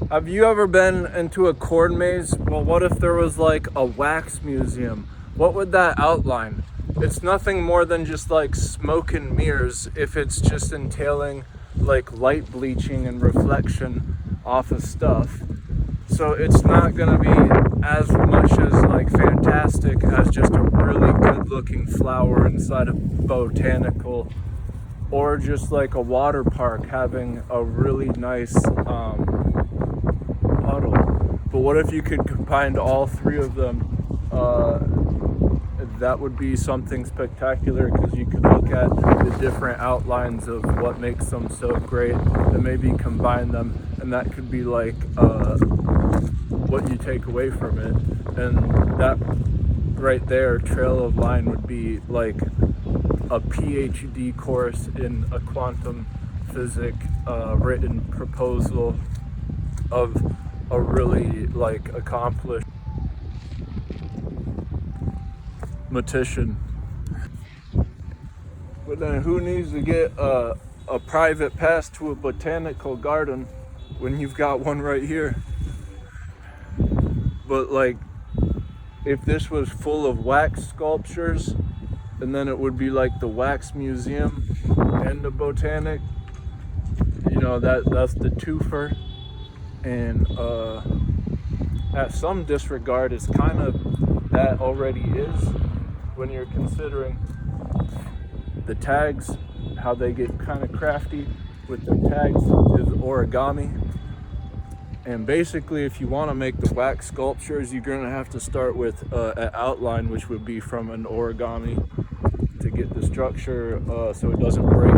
Have you ever been into a corn maze? Well, what if there was like a wax museum? What would that outline? It's nothing more than just like smoke and mirrors if it's just entailing like light bleaching and reflection off of stuff. So it's not gonna be as much as like fantastic as just a really good looking flower inside a botanical, or just like a water park having a really nice puddle. But what if you could combine all three of them? That would be something spectacular, because you could look at the different outlines of what makes them so great and maybe combine them, and that could be like what you take away from it. And that right there, Trail of Line, would be like a PhD course in a quantum physics written proposal of a really like accomplished mathematician. But then who needs to get a private pass to a botanical garden when you've got one right here? But like, if this was full of wax sculptures, and then it would be like the wax museum and the botanic, that's the twofer. And at some disregard, it's kind of that already is, when you're considering the tags, how they get kind of crafty with their tags, is origami. And basically, if you want to make the wax sculptures, you're going to have to start with an outline, which would be from an origami, to get the structure so it doesn't break.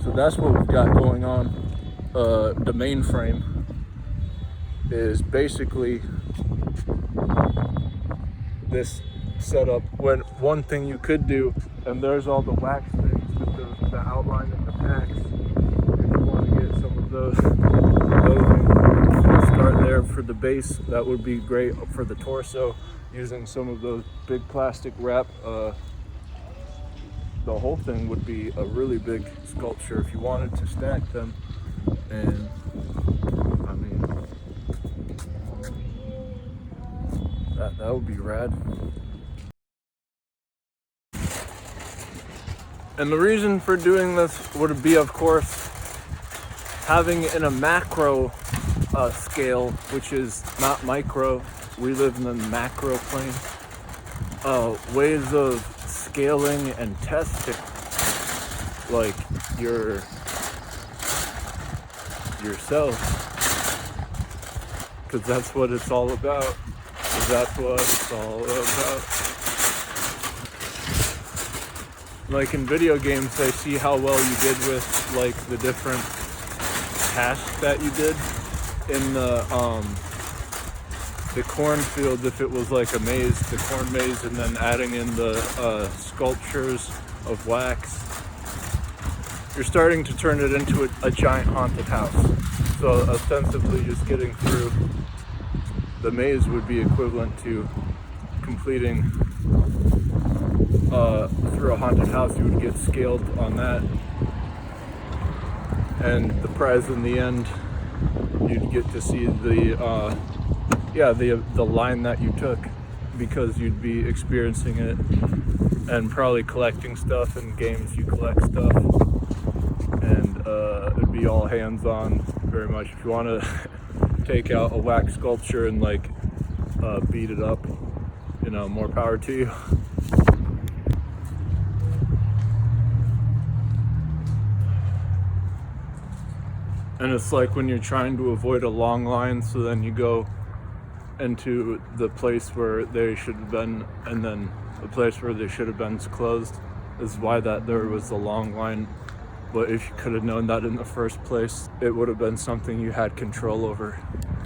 So that's what we've got going on. The mainframe is basically this setup. When one thing you could do, and there's all the wax things with the outline of the packs. If you want to get some of those things, start there for the base. That would be great for the torso, using some of those big plastic wrap. The whole thing would be a really big sculpture if you wanted to stack them. And I mean, that would be rad. And the reason for doing this would be, of course, having in a macro scale, which is not micro. We live in the macro plane. Ways of scaling and testing, like yourself, because that's what it's all about. That's what it's all about. Like in video games, they see how well you did with like the different tasks that you did in the cornfield. If it was like a maze, the corn maze, and then adding in the sculptures of wax, you're starting to turn it into a giant haunted house. So ostensibly, just getting through the maze would be equivalent to completing through a haunted house. You would get scaled on that, and the prize in the end, you'd get to see the line that you took, because you'd be experiencing it and probably collecting stuff. In games, you collect stuff, and it'd be all hands-on very much. If you want to take out a wax sculpture and like beat it up, more power to you. And it's like when you're trying to avoid a long line, so then you go into the place where they should have been, and then the place where they should have been is closed. This is why that there was a long line. But if you could have known that in the first place, it would have been something you had control over.